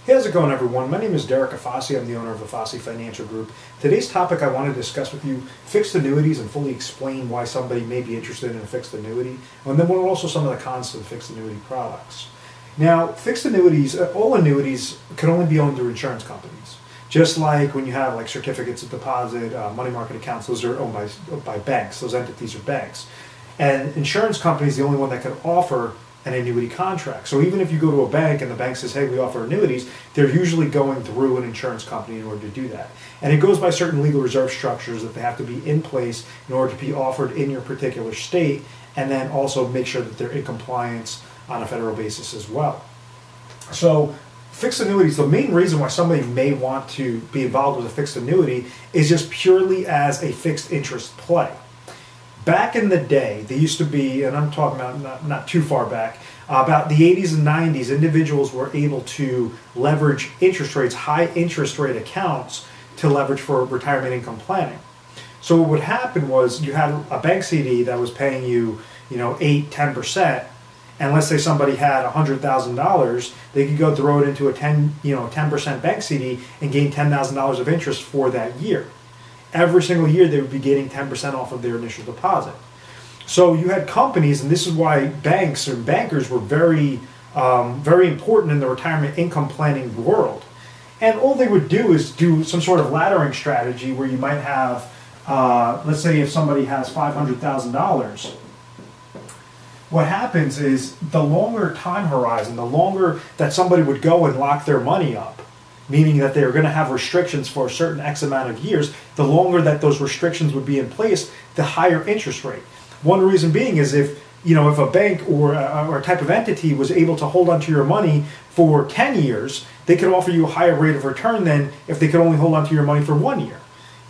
Hey, how's it going, everyone? My name is Derek Afasi. I'm the owner of Afasi Financial Group. Today's topic, I want to discuss with you fixed annuities and fully explain why somebody may be interested in a fixed annuity, and then also some of the cons to the fixed annuity products. Now, fixed annuities, all annuities can only be owned through insurance companies. Just like when you have like certificates of deposit, money market accounts, those are owned by banks. Those entities are banks. And insurance companies the only one that can offer an annuity contract. So even if you go to a bank and the bank says, hey, we offer annuities, they're usually going through an insurance company in order to do that. And it goes by certain legal reserve structures that they have to be in place in order to be offered in your particular state, and then also make sure that they're in compliance on a federal basis as well. So fixed annuities, the main reason why somebody may want to be involved with a fixed annuity is just purely as a fixed interest play. Back in the day, they used to be, and I'm talking about not too far back, about the 80s and 90s, individuals were able to leverage interest rates, high interest rate accounts, to leverage for retirement income planning. So what would happen was you had a bank CD that was paying you, 8-10%, and let's say somebody had $100,000, they could go throw it into a 10% bank CD and gain $10,000 of interest for that year. Every single year they would be getting 10% off of their initial deposit. So you had companies, and this is why banks and bankers were very important in the retirement income planning world. And all they would do is do some sort of laddering strategy where you might have, let's say if somebody has $500,000, what happens is the longer time horizon, the longer that somebody would go and lock their money up, meaning that they're going to have restrictions for a certain X amount of years, the longer that those restrictions would be in place, the higher interest rate. One reason being is if a bank or a type of entity was able to hold onto your money for 10 years, they could offer you a higher rate of return than if they could only hold onto your money for 1 year.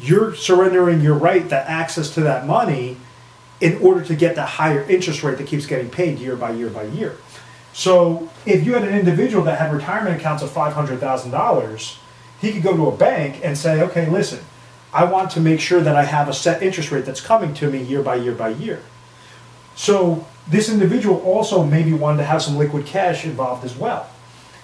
You're surrendering your right, the access to that money, in order to get the higher interest rate that keeps getting paid year by year by year. So if you had an individual that had retirement accounts of $500,000, he could go to a bank and say, okay, listen, I want to make sure that I have a set interest rate that's coming to me year by year by year. So this individual also maybe wanted to have some liquid cash involved as well.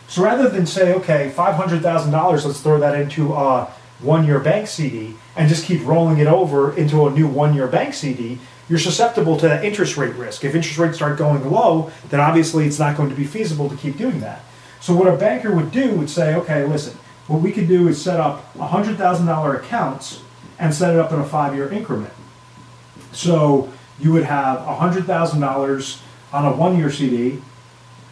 So rather than say, okay, $500,000, let's throw that into a 1-year bank CD and just keep rolling it over into a new 1-year bank CD, you're susceptible to that interest rate risk. If interest rates start going low, then obviously it's not going to be feasible to keep doing that. So what a banker would do would say, okay, listen, what we could do is set up $100,000 accounts and set it up in a 5-year increment. So you would have $100,000 on a 1-year CD,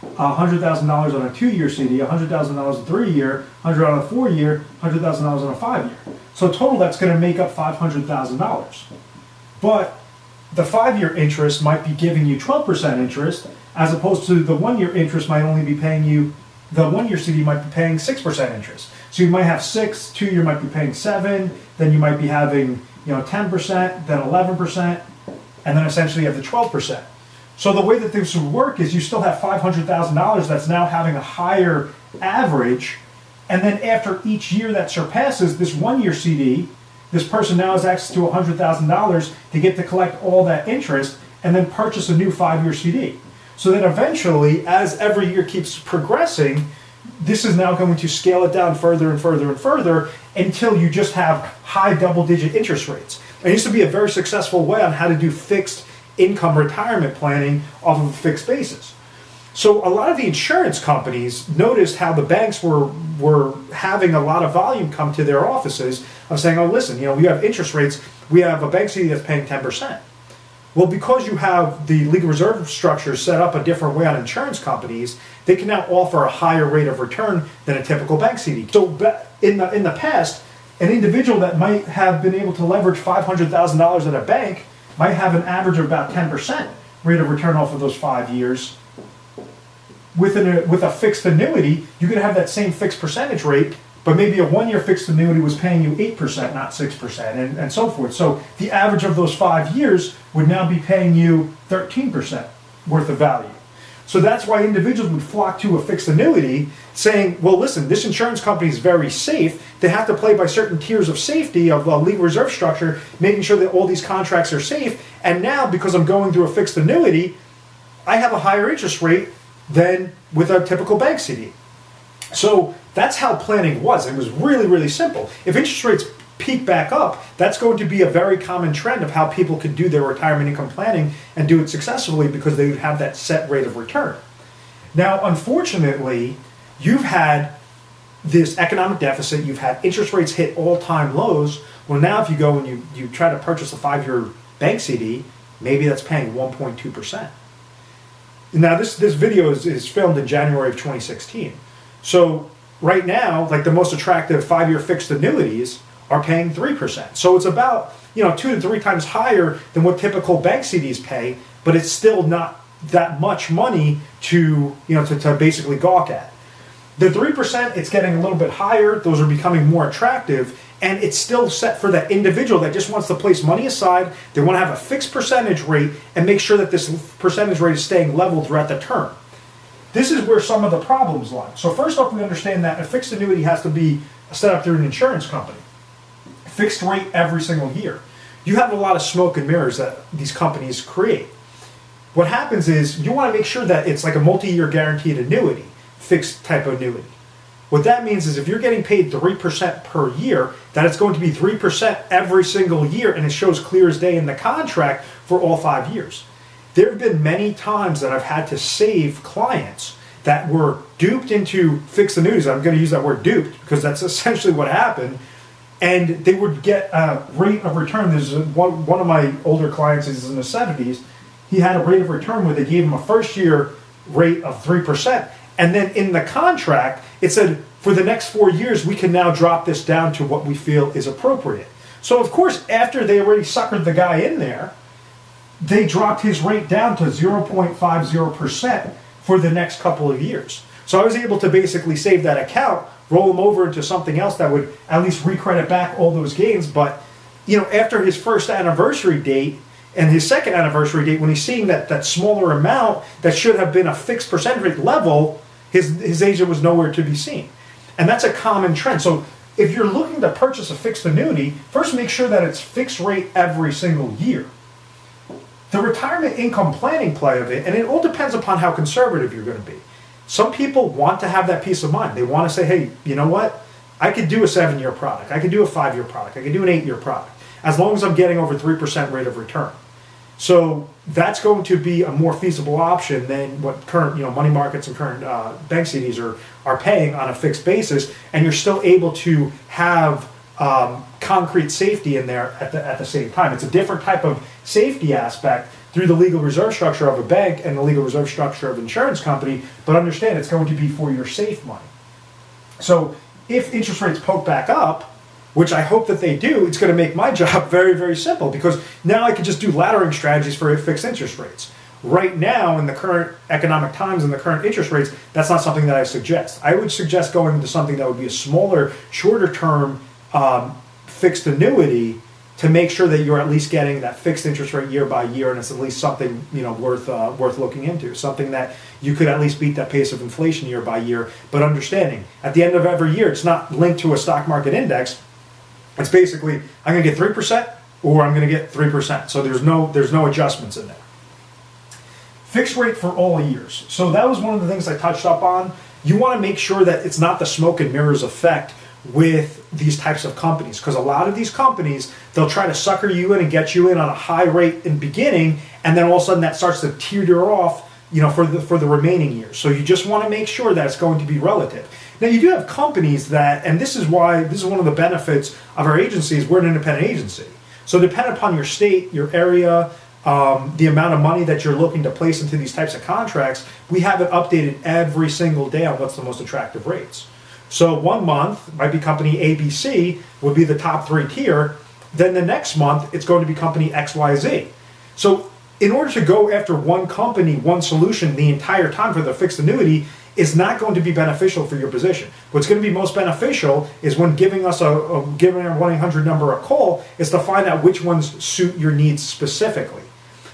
$100,000 on a 2-year CD, $100,000 on a 3-year, $100,000 on a 4-year, $100,000 on a 5-year. So total that's going to make up $500,000. But the 5-year interest might be giving you 12% interest, as opposed to the 1-year interest might only be paying you, the 1-year CD might be paying 6% interest. So you might have 6, 2-year might be paying 7, then you might be having 10%, then 11%, and then essentially you have the 12%. So the way that this would work is you still have $500,000 that's now having a higher average, and then after each year that surpasses this 1-year CD, this person now has access to $100,000 to get to collect all that interest and then purchase a new 5-year CD. So that eventually, as every year keeps progressing, this is now going to scale it down further and further and further until you just have high double-digit interest rates. It used to be a very successful way on how to do fixed income retirement planning off of a fixed basis. So a lot of the insurance companies noticed how the banks were having a lot of volume come to their offices of saying, oh, listen, we have interest rates, we have a bank CD that's paying 10%. Well, because you have the legal reserve structure set up a different way on insurance companies, they can now offer a higher rate of return than a typical bank CD. So in the past, an individual that might have been able to leverage $500,000 at a bank might have an average of about 10% rate of return off of those 5 years. With a fixed annuity, you could have that same fixed percentage rate, but maybe a 1-year fixed annuity was paying you 8%, not 6%, and so forth. So the average of those 5 years would now be paying you 13% worth of value. So that's why individuals would flock to a fixed annuity saying, well, listen, this insurance company is very safe. They have to play by certain tiers of safety of a legal reserve structure, making sure that all these contracts are safe. And now, because I'm going through a fixed annuity, I have a higher interest rate than with a typical bank CD. So That's how planning was. It was really, really simple. If interest rates peak back up, that's going to be a very common trend of how people could do their retirement income planning and do it successfully because they would have that set rate of return. Now, unfortunately, you've had this economic deficit, you've had interest rates hit all-time lows. Well, now if you go and you try to purchase a 5-year bank CD, maybe that's paying 1.2%. Now, this video is filmed in January of 2016. So right now, like the most attractive 5-year fixed annuities are paying 3%. So it's about 2 to 3 times higher than what typical bank CDs pay, but it's still not that much money to basically gawk at. The 3%, it's getting a little bit higher. Those are becoming more attractive, and it's still set for that individual that just wants to place money aside. They want to have a fixed percentage rate and make sure that this percentage rate is staying level throughout the term. This is where some of the problems lie. So first off, we understand that a fixed annuity has to be set up through an insurance company. Fixed rate every single year. You have a lot of smoke and mirrors that these companies create. What happens is you want to make sure that it's like a multi-year guaranteed annuity, fixed type of annuity. What that means is if you're getting paid 3% per year, that it's going to be 3% every single year, and it shows clear as day in the contract for all 5 years. There have been many times that I've had to save clients that were duped into fixed annuities. I'm going to use that word duped because that's essentially what happened. And they would get a rate of return. There's one of my older clients is in the 70s. He had a rate of return where they gave him a first year rate of 3%. And then in the contract, it said, for the next 4 years, we can now drop this down to what we feel is appropriate. So of course, after they already suckered the guy in there, they dropped his rate down to 0.50% for the next couple of years. So I was able to basically save that account, roll him over into something else that would at least recredit back all those gains. But after his first anniversary date and his second anniversary date, when he's seeing that smaller amount that should have been a fixed percentage rate level, his agent was nowhere to be seen. And that's a common trend. So if you're looking to purchase a fixed annuity, first make sure that it's fixed rate every single year. The retirement income planning play of it, and it all depends upon how conservative you're going to be. Some people want to have that peace of mind. They want to say, hey, you know what? I could do a 7-year product. I could do a 5-year product. I could do an 8-year product, as long as I'm getting over 3% rate of return. So that's going to be a more feasible option than what current money markets and current bank CDs are paying on a fixed basis, and you're still able to have concrete safety in there at the same time. It's a different type of safety aspect through the legal reserve structure of a bank and the legal reserve structure of an insurance company, but understand it's going to be for your safe money. So if interest rates poke back up, which I hope that they do, it's going to make my job very, very simple, because now I can just do laddering strategies for fixed interest rates. Right now, in the current economic times and the current interest rates, that's not something that I suggest. I would suggest going into something that would be a smaller, shorter term fixed annuity to make sure that you're at least getting that fixed interest rate year by year, and it's at least something worth looking into. Something that you could at least beat that pace of inflation year by year, but understanding at the end of every year, it's not linked to a stock market index. It's basically, I'm going to get 3% or I'm going to get 3%. So there's no adjustments in there. Fixed rate for all years. So that was one of the things I touched up on. You want to make sure that it's not the smoke and mirrors effect with these types of companies, because a lot of these companies, they'll try to sucker you in and get you in on a high rate in the beginning, and then all of a sudden that starts to teeter off for the remaining years. So you just want to make sure that it's going to be relative. Now you do have companies that, and this is one of the benefits of our agency, is we're an independent agency. So depending upon your state, your area, the amount of money that you're looking to place into these types of contracts, we have it updated every single day on what's the most attractive rates. So 1 month might be company ABC, would be the top 3 tier. Then the next month, it's going to be company XYZ. So in order to go after one company, one solution the entire time for the fixed annuity is not going to be beneficial for your position. What's going to be most beneficial is when giving us giving our 1-800 number a call, is to find out which ones suit your needs specifically.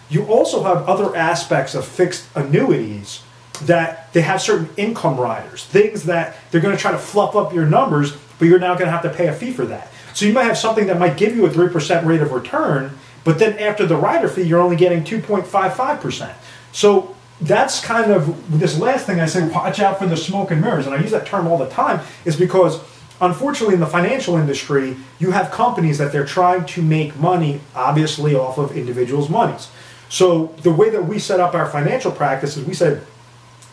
You also have other aspects of fixed annuities that they have certain income riders, things that they're going to try to fluff up your numbers, but you're now going to have to pay a fee for that. So you might have something that might give you a 3% rate of return, but then after the rider fee, you're only getting 2.55%. So that's kind of this last thing I say, watch out for the smoke and mirrors. And I use that term all the time is because unfortunately in the financial industry, you have companies that they're trying to make money, obviously off of individuals' monies. So the way that we set up our financial practice is we said,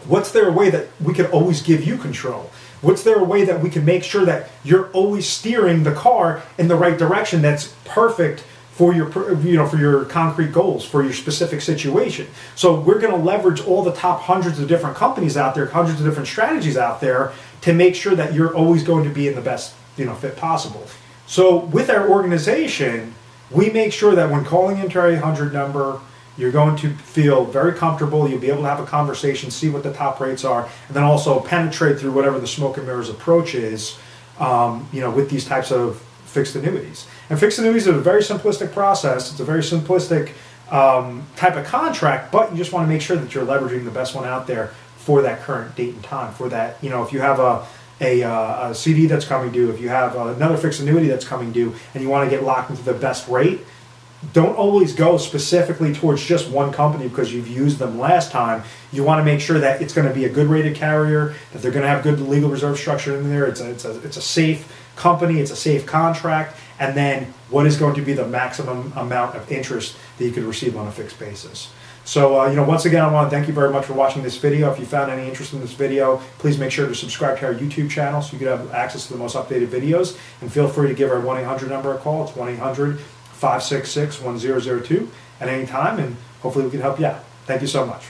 what's there a way that we could always give you control? What's there a way that we can make sure that you're always steering the car in the right direction that's perfect for your, for your concrete goals, for your specific situation? So we're going to leverage all the top hundreds of different companies out there, hundreds of different strategies out there to make sure that you're always going to be in the best, fit possible. So with our organization, we make sure that when calling into our 800 number, you're going to feel very comfortable. You'll be able to have a conversation, see what the top rates are, and then also penetrate through whatever the smoke and mirrors approach is, with these types of fixed annuities. And fixed annuities is a very simplistic process. It's a very simplistic type of contract, but you just want to make sure that you're leveraging the best one out there for that current date and time. For that, if you have a CD that's coming due, if you have another fixed annuity that's coming due, and you want to get locked into the best rate, don't always go specifically towards just one company because you've used them last time. You want to make sure that it's going to be a good rated carrier, that they're going to have good legal reserve structure in there. It's a safe company, it's a safe contract, and then what is going to be the maximum amount of interest that you could receive on a fixed basis. So, once again, I want to thank you very much for watching this video. If you found any interest in this video, please make sure to subscribe to our YouTube channel so you can have access to the most updated videos. And feel free to give our 1-800 number a call. It's 1-800-566-1002 at any time, and hopefully we can help you out. Thank you so much.